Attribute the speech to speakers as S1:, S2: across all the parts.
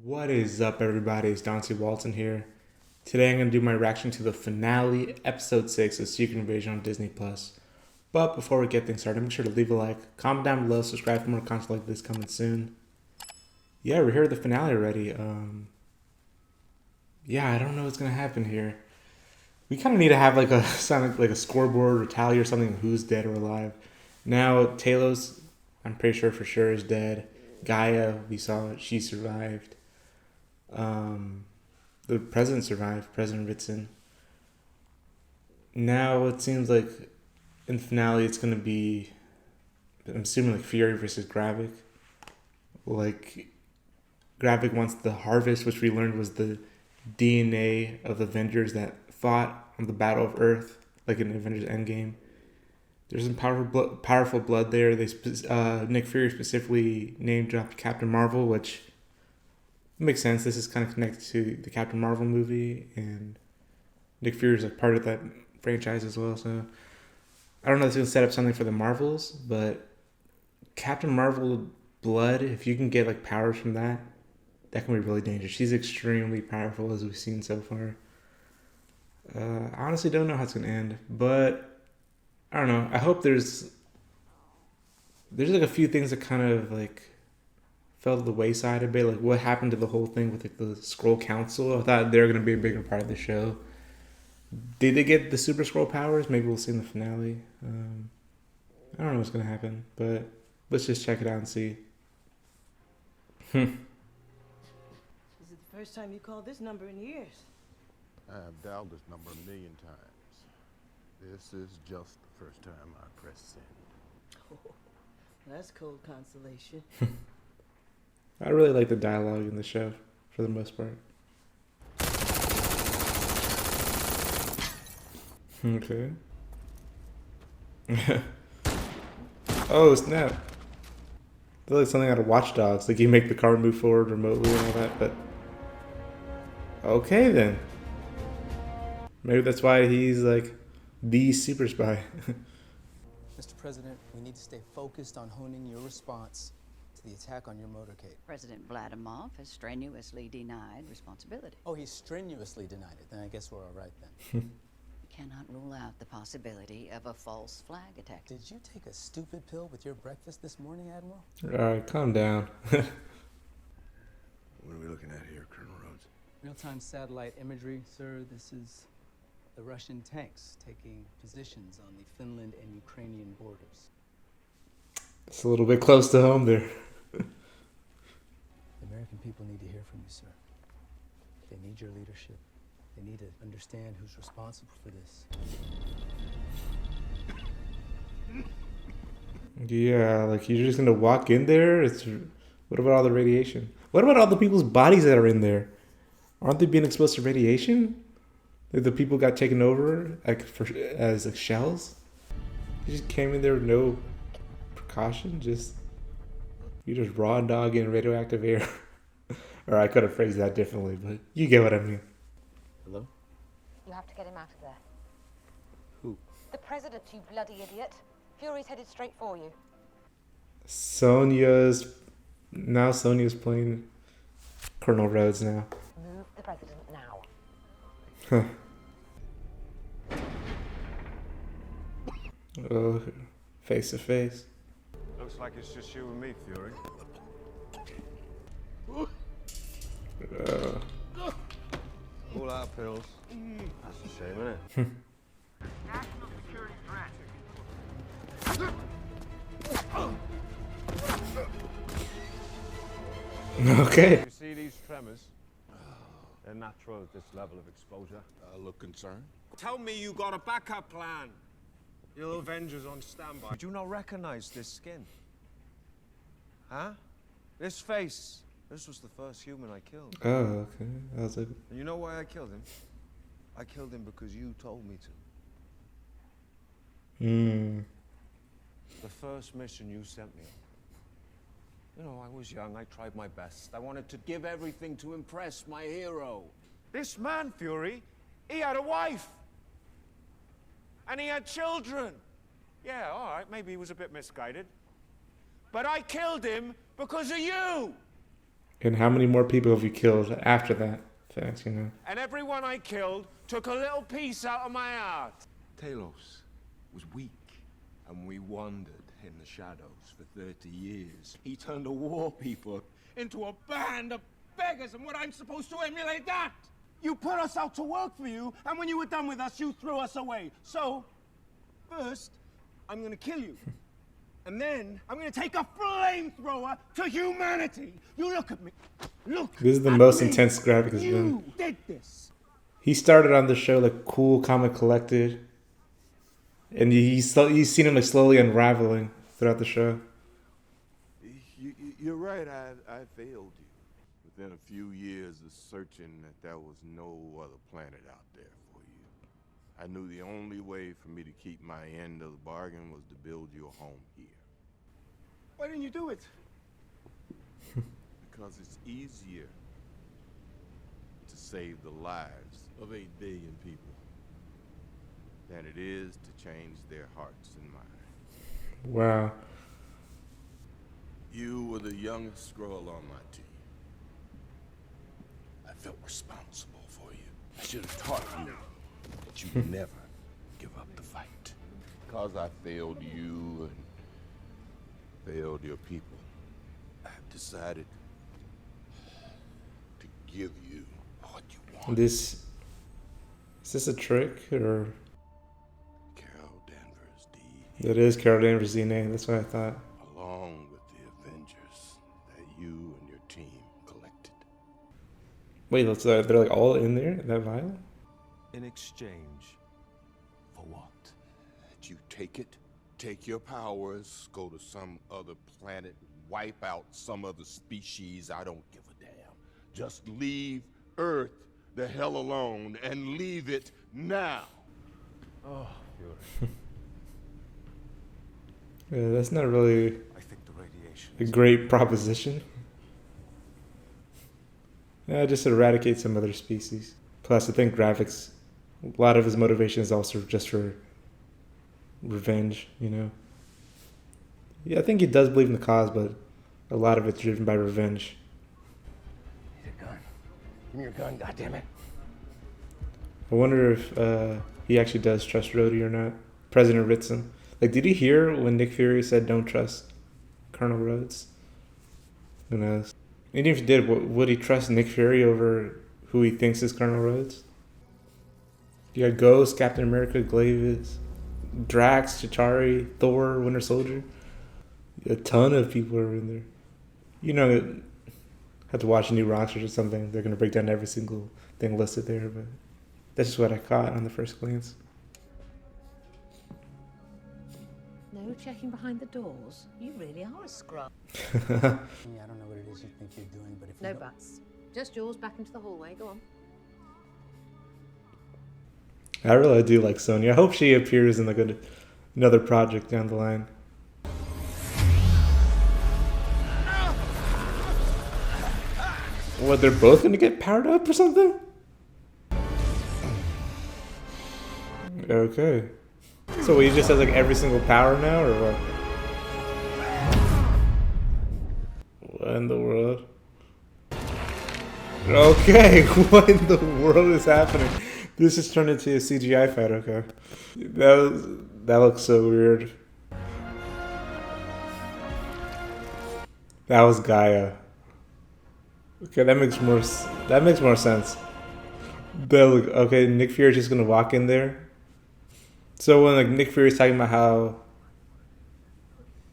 S1: What is up, everybody? It's Dante Walton here. Today I'm going to do my reaction to the finale, episode 6 of Secret Invasion on Disney+. But before we get things started, make sure to leave a like, comment down below, subscribe for more content like this coming soon. Yeah, we're here at the finale already. Yeah, I don't know what's going to happen here. We kind of need to have like a like a scoreboard or tally or something, who's dead or alive. Now, Talos, I'm pretty sure for sure is dead. Gaia, we saw she survived. The president survived, President Ritson. Now it seems like in the finale it's gonna be, I'm assuming, like Fury versus Gravik. Like Gravik wants the harvest, which we learned was the DNA of the Avengers that fought on the Battle of Earth, like in Avengers Endgame. There's some powerful blood there. Nick Fury specifically name dropped Captain Marvel, which makes sense. This is kind of connected to the Captain Marvel movie, and Nick Fury is like part of that franchise as well. So I don't know if it's gonna set up something for the Marvels, but Captain Marvel blood, if you can get like powers from that, that can be really dangerous. She's extremely powerful, as we've seen so far. I honestly don't know how it's gonna end, but I don't know. I hope there's like a few things that kind of like fell to the wayside a bit. Like what happened to the whole thing with like the Scroll Council? I thought they were gonna be a bigger part of the show. Did they get the Super Scroll powers? Maybe we'll see in the finale. I don't know what's gonna happen, but let's just check it out and see.
S2: This is the first time you called this number in years.
S3: I have dialed this number a million times. This is just the first time I pressed send.
S2: Oh, that's cold consolation.
S1: I really like the dialogue in the show for the most part. Okay. Oh snap! I feel like something out of Watch Dogs. Like you make the car move forward remotely and all that. But okay then. Maybe that's why he's like the super spy.
S4: Mr. President, we need to stay focused on honing your response to the attack on your motorcade.
S5: President Vladimir has strenuously denied responsibility.
S4: Oh, he strenuously denied it. Then I guess we're all right then.
S5: We cannot rule out the possibility of a false flag attack.
S4: Did you take a stupid pill with your breakfast this morning, Admiral?
S1: Alright, calm down.
S3: What are we looking at here, Colonel Rhodes?
S4: Real-time satellite imagery, sir. This is the Russian tanks taking positions on the Finland and Ukrainian borders.
S1: It's a little bit close to home there.
S4: The American people need to hear from you, sir. They need your leadership. They need to understand who's responsible for this.
S1: Yeah, like you're just gonna walk in there? What about all the radiation? What about all the people's bodies that are in there? Aren't they being exposed to radiation? Like the people got taken over as like shells? You just came in there with no precaution, you just raw dog in radioactive air. Or I could have phrased that differently, but you get what I mean.
S4: Hello?
S6: You have to get him out of there.
S4: Who?
S6: The president, you bloody idiot. Fury's headed straight for you.
S1: Sonya's playing Colonel Rhodes now.
S6: Move the president now.
S1: Huh. Oh, face to face.
S7: Looks like it's just you and me, Fury. All our pills. That's a shame, isn't it?
S8: National security threat.
S1: Okay.
S7: You see these tremors? They're natural at this level of exposure.
S3: Look concerned.
S7: Tell me you got a backup plan. Your Avengers on standby. Do you not recognize this skin? Huh? This face. This was the first human I killed.
S1: Oh, okay. I was like,
S7: And you know why I killed him? I killed him because you told me to. The first mission you sent me on. You know, I was young, I tried my best. I wanted to give everything to impress my hero. This man, Fury, he had a wife. And he had children. Yeah, all right, maybe he was a bit misguided. But I killed him because of you.
S1: And how many more people have you killed after that fact, you know?
S7: And everyone I killed took a little piece out of my heart. Talos was weak, and we wandered in the shadows for 30 years. He turned a war people into a band of beggars, and what I'm supposed to emulate that? You put us out to work for you, and when you were done with us, you threw us away. So, first, I'm gonna kill you. And then, I'm gonna take a flamethrower to humanity. You look at me. Look.
S1: This is the
S7: at
S1: most
S7: me.
S1: intense graphic has been.
S7: You did this.
S1: He started on the show like cool, calm, and collected, and you've seen him like slowly unraveling throughout the show.
S3: You're right, I failed you. Within a few years of searching, that there was no other planet out there for you. I knew the only way for me to keep my end of the bargain was to build you a home here.
S7: Why didn't you do it?
S3: Because it's easier to save the lives of 8 billion people than it is to change their hearts and minds.
S1: Wow.
S3: You were the youngest Skrull on my team. I felt responsible for you. I should have taught you that you never give up the fight. Because I failed you and failed your people, I've decided to give you what you want.
S1: Is this a trick or?
S3: Carol Danvers, D.
S1: It is Carol Danvers' DNA. That's what I thought.
S3: Along with the Avengers that you and your team collected.
S1: Wait, they're like all in there? That vial?
S7: In exchange for what?
S3: That you take it, take your powers, go to some other planet, wipe out some other species. I don't give a damn. Just leave Earth the hell alone and leave it now.
S7: Oh, Fury.
S1: Yeah, that's not really
S7: I think the radiation
S1: a great proposition. Yeah, just eradicate some other species. Plus, I think Gravik's, a lot of his motivation is also just for revenge, you know? Yeah, I think he does believe in the cause, but a lot of it's driven by revenge.
S4: Need a gun. Give me your gun, goddammit.
S1: I wonder if he actually does trust Rhodey or not. President Ritson. Like, did he hear when Nick Fury said don't trust Colonel Rhodes? Who knows? Even if he did, would he trust Nick Fury over who he thinks is Colonel Rhodes? You got Ghost, Captain America, Glavis, Drax, Chitauri, Thor, Winter Soldier. A ton of people are in there. You know, have to watch New Rockstars or something. They're going to break down every single thing listed there, but that's just what I caught on the first glance.
S6: No checking behind the doors. You really are a scrub.
S4: I don't know what it is you think you're doing, but if
S6: No
S4: you don't-
S6: buts. Just yours back into the hallway. Go on.
S1: I really do like Sonya. I hope she appears in like another project down the line. What, they're both gonna get powered up or something? Okay. So he just has like every single power now, or what? What in the world? Okay, what in the world is happening? This just turned into a CGI fight, okay. That looks so weird. That was Gaia. Okay, that makes more sense. Okay, Nick Fury's just gonna walk in there. So when like Nick Fury's talking about how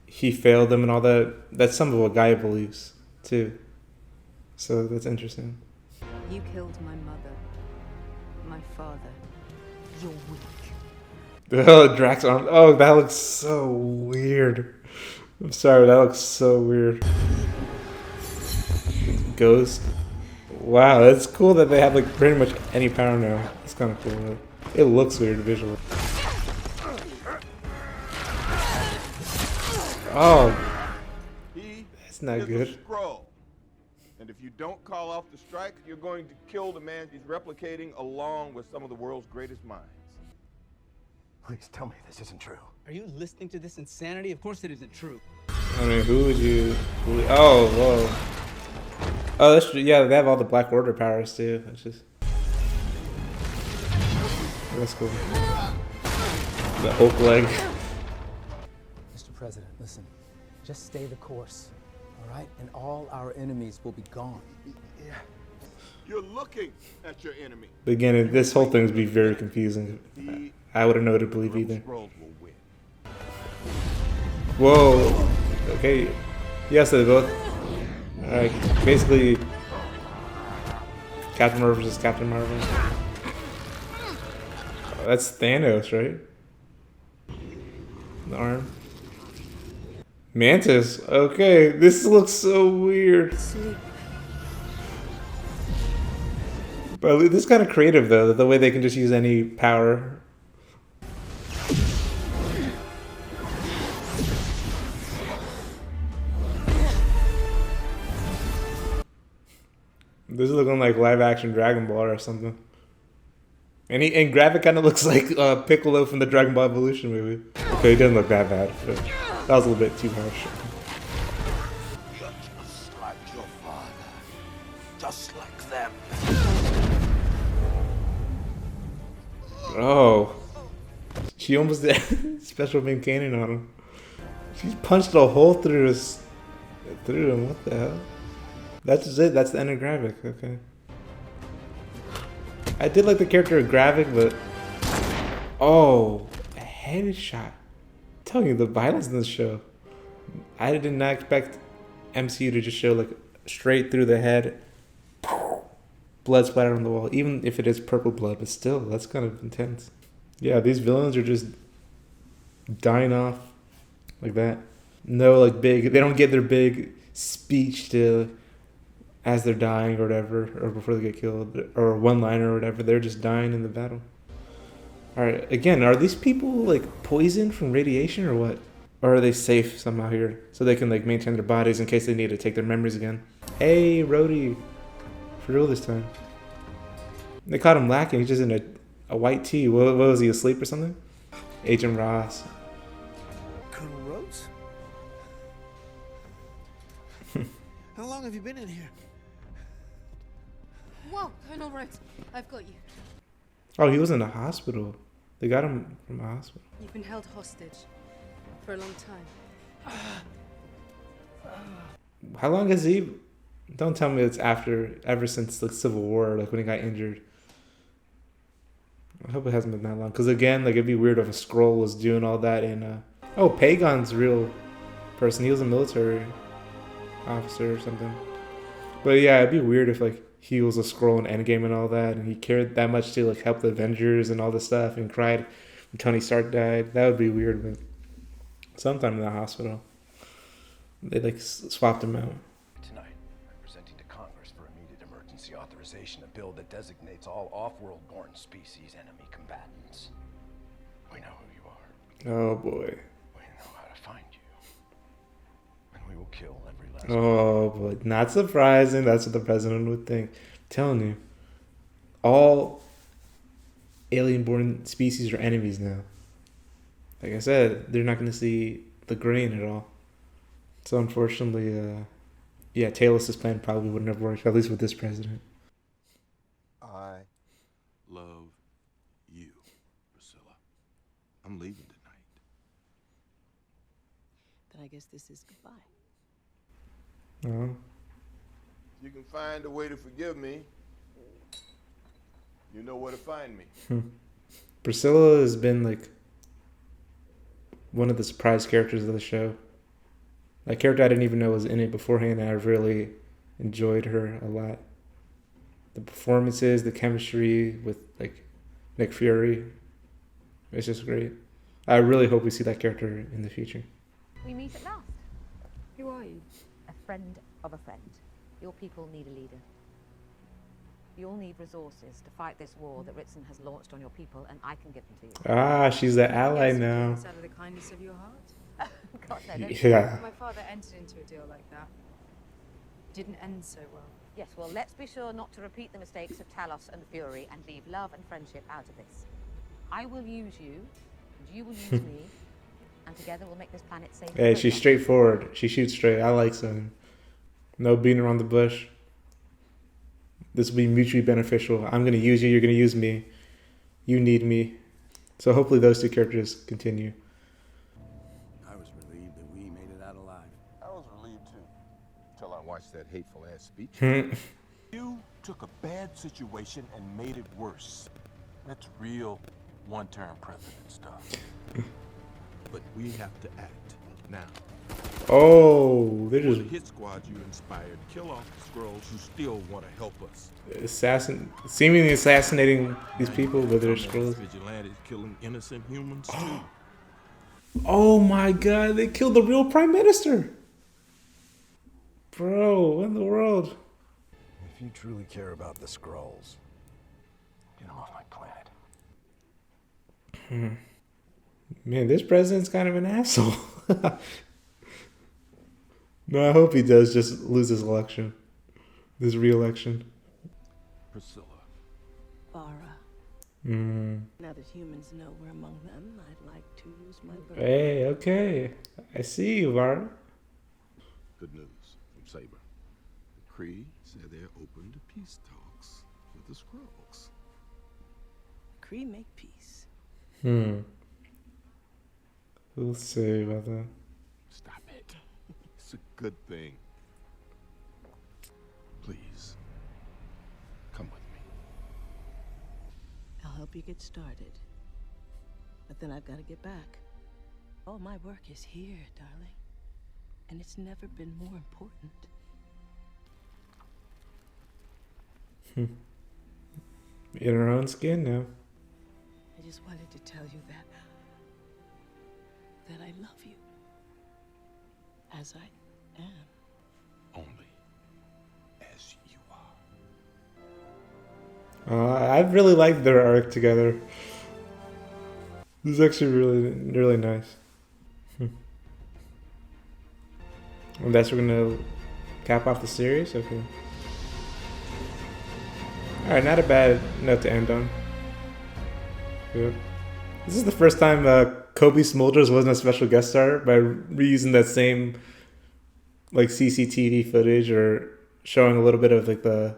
S1: he failed them and all that, that's some of what Gaia believes too. So that's interesting.
S5: You killed my mother, my father. You're weak.
S1: Oh, Drax arm. Oh, that looks so weird. I'm sorry, that looks so weird. Ghost. Wow, it's cool that they have like pretty much any power now. It's kind of cool. It looks weird visually. Oh, that's not good.
S3: A Skrull. And if you don't call off the strike, you're going to kill the man he's replicating along with some of the world's greatest minds.
S4: Please tell me this isn't true. Are you listening to this insanity? Of course it isn't true.
S1: I mean, who would you? Oh, whoa. Oh, that's true. Yeah, they have all the Black Order powers too. That's just that's cool. The Hulk leg.
S4: Mr. President, listen. Just stay the course, all right? And all our enemies will be gone.
S3: Yeah. You're looking at your enemy.
S1: But again, this whole thing would be very confusing. I wouldn't know what to believe either.
S3: Scrolls will win.
S1: Whoa. Okay. Yes, they both. Alright, basically, Captain Marvel versus Captain Marvel. Oh, that's Thanos, right? The arm. Mantis. Okay, this looks so weird. But this is kind of creative, though, the way they can just use any power. This is looking like live action Dragon Ball or something. And Gravik kind of looks like Piccolo from the Dragon Ball Evolution movie. Okay, he doesn't look that bad. But that was a little bit too harsh.
S3: You're just like your father. Just like them.
S1: Oh. She almost did special beam cannon on him. She punched a hole through him. What the hell? That's it. That's the end of Gravik. Okay. I did like the character of Gravik, but oh, a headshot. I'm telling you, the violence in this show. I did not expect MCU to just show like straight through the head, blood splatter on the wall. Even if it is purple blood, but still, that's kind of intense. Yeah, these villains are just dying off like that. No, like big. They don't get their big speech to. As they're dying or whatever, or before they get killed, or one-liner or whatever, they're just dying in the battle. Alright, again, are these people, like, poisoned from radiation or what? Or are they safe somehow here? So they can, like, maintain their bodies in case they need to take their memories again. Hey, Rhodey. For real this time. They caught him lacking. He's just in a white tee. What was he, asleep or something? Agent Ross.
S9: Colonel Rhodes? How long have you been in here?
S6: Whoa, Colonel Rhodes, I've got you.
S1: Oh, he was in a hospital. They got him from a hospital.
S10: You've been held hostage for a long time.
S1: How long has he? Don't tell me it's ever since the Civil War, like when he got injured. I hope it hasn't been that long. Because again, like it'd be weird if a Skrull was doing all that in. Oh, Pagon's a real person. He was a military officer or something. But yeah, it'd be weird if like he was a Skrull in Endgame and all that, and he cared that much to like help the Avengers and all this stuff, and cried when Tony Stark died. That would be weird. But sometime in the hospital, they like swapped him out.
S11: Tonight, I'm presenting to Congress for immediate emergency authorization a bill that designates all off-world-born species enemy combatants. We know who you are.
S1: Oh boy.
S11: We know how to find you. And we will kill every last
S1: Oh, but not surprising. That's what the president would think. I'm telling you, all alien-born species are enemies now. Like I said, they're not going to see the grain at all. So unfortunately, yeah, Talos' plan probably wouldn't have worked, at least with this president.
S3: I love you, Priscilla. I'm leaving tonight.
S2: Then I guess this is goodbye.
S1: Oh.
S3: You can find a way to forgive me. You know where to find me.
S1: Priscilla has been like one of the surprise characters of the show. That character I didn't even know was in it beforehand, and I really enjoyed her a lot. The performances, the chemistry with like Nick Fury, it's just great. I really hope we see that character in the future.
S6: We meet at last.
S10: Who are you?
S6: A friend of a friend. Your people need a leader. You'll need resources to fight this war that Ritson has launched on your people, and I can give them to you.
S1: Ah, she's the ally
S10: Yes,
S1: now.
S10: Out of the kindness of your heart.
S6: God, no, don't
S1: Yeah.
S10: My father entered into a deal like that. Didn't end so well.
S6: Yes, well, let's be sure not to repeat the mistakes of Talos and Fury and leave love and friendship out of this. I will use you, and you will use me, and together we'll make this planet safe.
S1: Hey, she's straightforward. She shoots straight. I like some. No beating around the bush. this will be mutually beneficial. I'm gonna use you. You're gonna use me. You need me. So hopefully those two characters continue.
S9: I was relieved that we made it out alive.
S3: I was relieved too, till I watched that hateful ass speech.
S8: You took a bad situation and made it worse. That's real one-term president stuff.
S3: But we have to act now.
S1: Oh, they're
S3: For
S1: just
S3: the hit squad you inspired, kill off the Skrulls who still want to help us.
S1: seemingly assassinating these people, but they're
S3: Some
S1: Skrulls.
S3: vigilantes killing innocent humans too.
S1: Oh my God! They killed the real prime minister. Bro, what in the world?
S11: If you truly care about the Skrulls, get them off my planet.
S1: Man, this president's kind of an asshole. No, I hope he does just lose his election. This re-election.
S3: Priscilla.
S2: Farah.
S1: Mm.
S2: Now that humans know we're among them, I'd like to use my birth.
S1: Hey, okay. I see you, Var.
S3: Good news from Saber. The Kree said they're open to peace talks with the Skrulls.
S2: Kree make peace.
S1: We'll see about that.
S3: Stop it. It's a good thing. Please, come with me.
S2: I'll help you get started. But then I've got to get back. All my work is here, darling. And it's never been more important.
S1: In her own skin now.
S2: I just wanted to tell you that I love you. As I am.
S3: Only as you are.
S1: I really liked their arc together. This is actually really, really nice. And that's we're gonna cap off the series. Okay. All right, not a bad note to end on. Good. This is the first time Kobe Smulders wasn't a special guest star by reusing that same like CCTV footage or showing a little bit of like her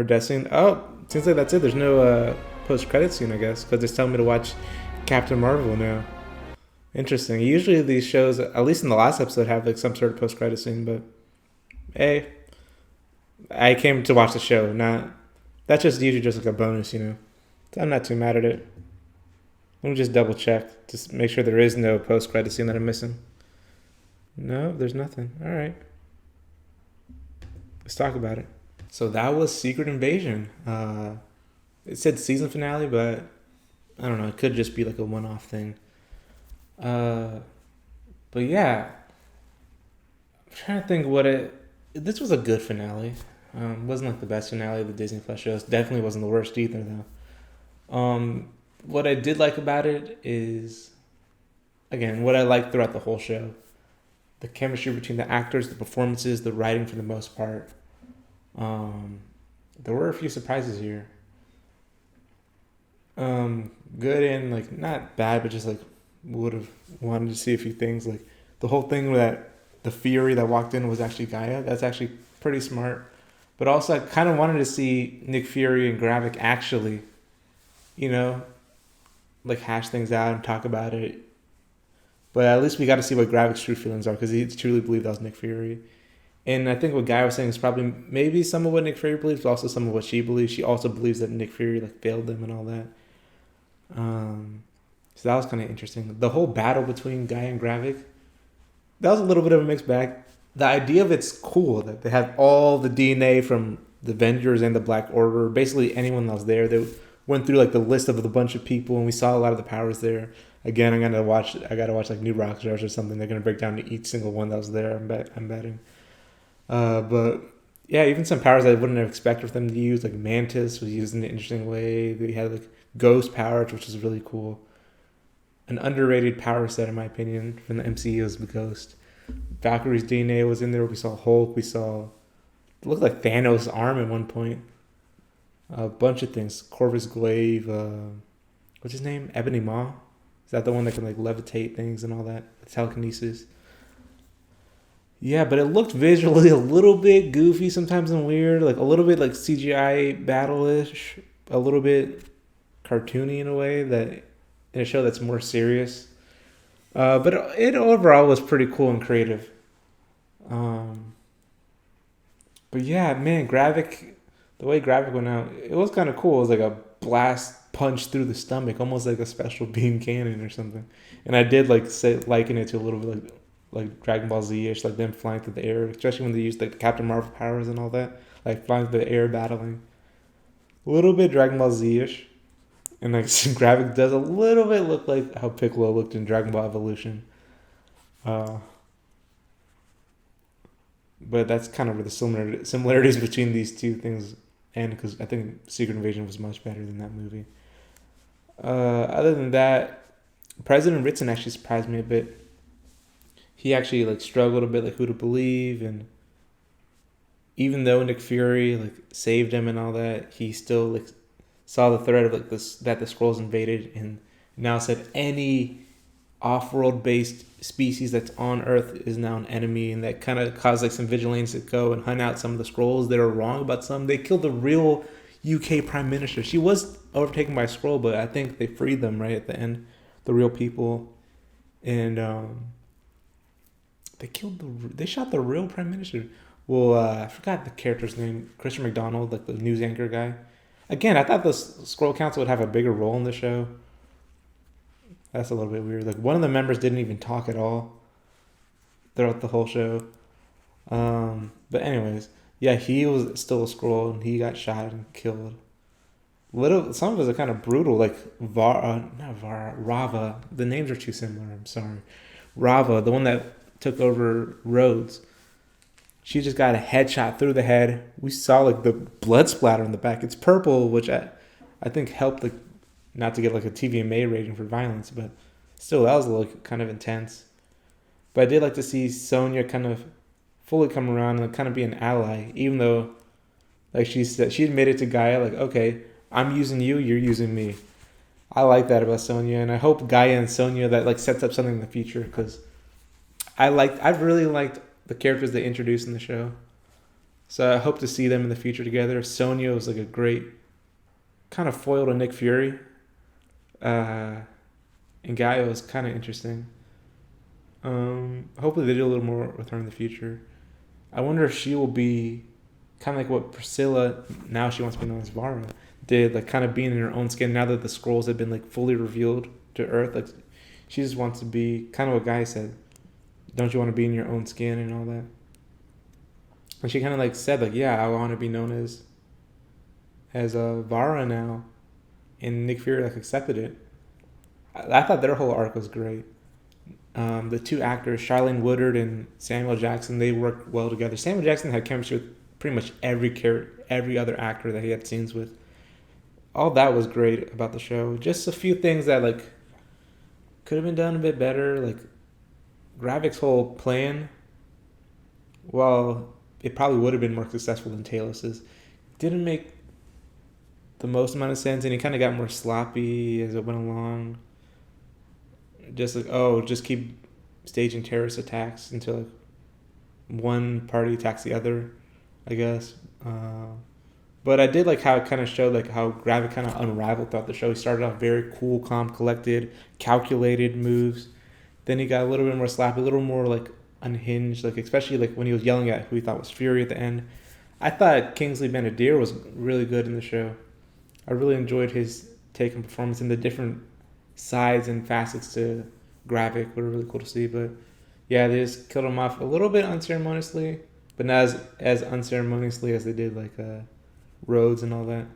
S1: death scene. Oh, seems like that's it. There's no post-credit scene, I guess, because it's telling me to watch Captain Marvel now. Interesting. Usually these shows, at least in the last episode, have like some sort of post-credit scene, but hey, I came to watch the show. That's just usually just like a bonus, you know. So I'm not too mad at it. Let me just double check to make sure there is no post-credit scene that I'm missing. No, there's nothing. All right. Let's talk about it. So that was Secret Invasion. It said season finale, but I don't know. It could just be like a one-off thing. But yeah. I'm trying to think this was a good finale. Wasn't like the best finale of the Disney Plus shows. Definitely wasn't the worst either, though. What I did like about it is, again, what I liked throughout the whole show. The chemistry between the actors, the performances, the writing for the most part. There were a few surprises here. Good and like not bad, but just like would have wanted to see a few things. Like the whole thing that the Fury that walked in was actually Gaia. That's actually pretty smart. But also I kind of wanted to see Nick Fury and Gravik actually, you know, like hash things out and talk about it. But at least we got to see what Gravik's true feelings are, because he truly believed that was Nick Fury. And I think what Gaia was saying is probably maybe some of what Nick Fury believes, but also some of what she believes. She also believes that Nick Fury like failed them and all that. So that was kind of interesting. The whole battle between Gaia and Gravik, that was a little bit of a mixed bag. The idea of it's cool that they have all the DNA from the Avengers and the Black Order, basically anyone that was there. They went through like the list of the bunch of people, and we saw a lot of the powers there. Again, I gotta watch like New Rockstars or something. They're gonna break down each single one that was there. I'm betting. But yeah, even some powers I wouldn't have expected them to use, like Mantis was used in an interesting way. They had like Ghost powers, which was really cool. An underrated power set, in my opinion, from the MCU is the Ghost. Valkyrie's DNA was in there. We saw Hulk. We saw it looked like Thanos' arm at one point. A bunch of things. Corvus Glaive. What's his name? Ebony Maw. Is that the one that can like levitate things and all that? Telekinesis. Yeah, but it looked visually a little bit goofy sometimes and weird, like a little bit like CGI battle-ish, a little bit cartoony in a way that in a show that's more serious. But it overall was pretty cool and creative. But yeah, man, Gravik, the way Gravik went out, it was kind of cool. It was like a blast punch through the stomach, almost like a special beam cannon or something. And I did like liken it to a little bit like Dragon Ball Z-ish, like them flying through the air, especially when they used like the Captain Marvel powers and all that, like flying through the air battling. A little bit Dragon Ball Z-ish. And like Gravik does a little bit look like how Piccolo looked in Dragon Ball Evolution. But that's kind of where the similarities between these two things end, because I think Secret Invasion was much better than that movie. Other than that, President Ritson actually surprised me a bit. He actually like struggled a bit, like who to believe, and even though Nick Fury like saved him and all that, he still like saw the threat of like this, that the Skrulls invaded, and now said any off-world based species that's on Earth is now an enemy, and that kind of caused like some vigilantes to go and hunt out some of the Skrulls. They were wrong about some. They killed the real UK Prime Minister. She was overtaken by a Skrull, but I think they freed them right at the end, the real people, and they shot the real Prime Minister. Well, I forgot the character's name, Christian McDonald, like the news anchor guy. Again, I thought the Skrull Council would have a bigger role in the show. That's a little bit weird. Like one of the members didn't even talk at all throughout the whole show. But anyways, yeah, he was still a Skrull and he got shot and killed. Some of us are kind of brutal, like Rava. The names are too similar. I'm sorry. Rava, the one that took over Rhodes. She just got a headshot through the head. We saw like the blood splatter in the back. It's purple, which I think helped like not to get like a TVMA rating for violence, but still that was like kind of intense. But I did like to see Sonya kind of fully come around and kind of be an ally, even though like she said, she admitted to Gaia like, okay, I'm using you, you're using me. I like that about Sonya, and I hope Gaia and Sonya that like sets up something in the future, because I've really liked the characters they introduced in the show. So I hope to see them in the future together. Sonya was like a great kind of foil to Nick Fury. And Gaia was kind of interesting. Hopefully they do a little more with her in the future. I wonder if she will be kind of like what Priscilla, now she wants to be known as Vara, did, like kind of being in her own skin now that the Skrulls have been like fully revealed to Earth. Like she just wants to be kind of what Guy said. Don't you want to be in your own skin and all that? And she kind of like said like, yeah, I want to be known as a Vara now. And Nick Fury like accepted it. I thought their whole arc was great. The two actors, Shailene Woodard and Samuel Jackson, they worked well together. Samuel Jackson had chemistry with pretty much every other actor that he had scenes with. All that was great about the show. Just a few things that like could have been done a bit better. Like Gravik's whole plan, well, it probably would have been more successful than Talos's, didn't make the most amount of sense, and he kind of got more sloppy as it went along. Just like, oh, just keep staging terrorist attacks until like one party attacks the other, I guess. But I did like how it kind of showed like how Gravik kind of unraveled throughout the show. He started off very cool, calm, collected, calculated moves. Then he got a little bit more sloppy, a little more like unhinged, like especially like when he was yelling at who he thought was Fury at the end. I thought Kingsley Ben-Adir was really good in the show. I really enjoyed his take and performance, and the different sides and facets to Gravik were really cool to see. But yeah, they just killed him off a little bit unceremoniously, but not as unceremoniously as they did like Rhodes and all that.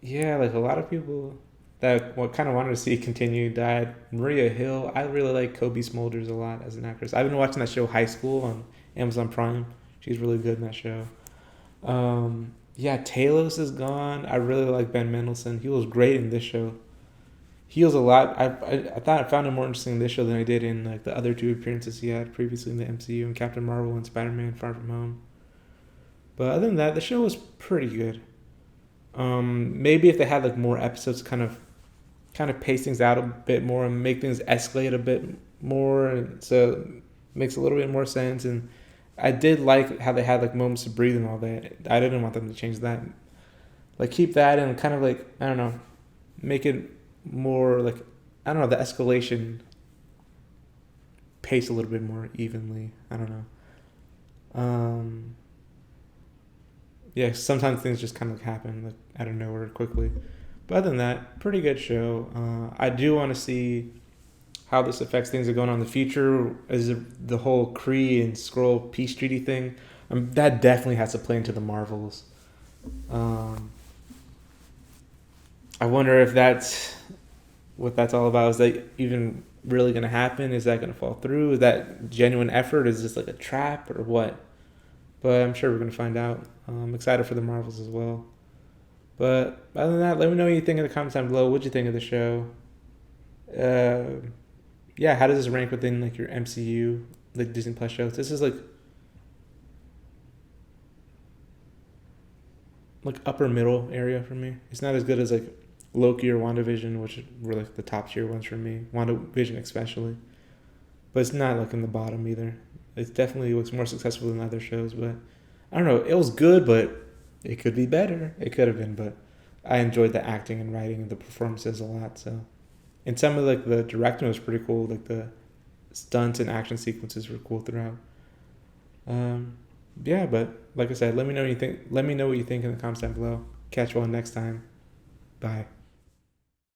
S1: Yeah, like a lot of people that kind of wanted to see continue died. Maria Hill, I really like Kobe Smulders a lot as an actress. I've been watching that show High School on Amazon Prime. She's really good in that show. Yeah, Talos is gone. I really like Ben Mendelsohn. He was great in this show. He was a lot. I thought I found him more interesting in this show than I did in like the other two appearances he had previously in the MCU, in Captain Marvel and Spider-Man: Far From Home. But other than that, the show was pretty good. Maybe if they had like more episodes, kind of pace things out a bit more and make things escalate a bit more, and so makes a little bit more sense. And I did like how they had like moments to breathe and all that. I didn't want them to change that. Like keep that and kind of like, I don't know, make it more like, I don't know, the escalation pace a little bit more evenly. I don't know. Yeah, sometimes things just kind of happen like out of nowhere quickly. But other than that, pretty good show. I do want to see how this affects things that are going on in the future. Is the whole Kree and Skrull peace treaty thing? That definitely has to play into the Marvels. I wonder if that's what that's all about. Is that even really going to happen? Is that going to fall through? Is that genuine effort? Is this like a trap or what? But I'm sure we're going to find out. I'm excited for the Marvels as well. But other than that, let me know what you think in the comments down below. What'd you think of the show? Yeah, how does this rank within like your MCU, like Disney Plus shows? This is like upper middle area for me. It's not as good as like Loki or WandaVision, which were like the top tier ones for me. WandaVision especially. But it's not like in the bottom either. It definitely looks more successful than other shows, but I don't know. It was good, but it could be better. It could have been, but I enjoyed the acting and writing and the performances a lot. So, and some of like the directing was pretty cool. Like the stunts and action sequences were cool throughout. Yeah, but like I said, let me know what you think. Let me know what you think in the comments down below. Catch you all next time. Bye.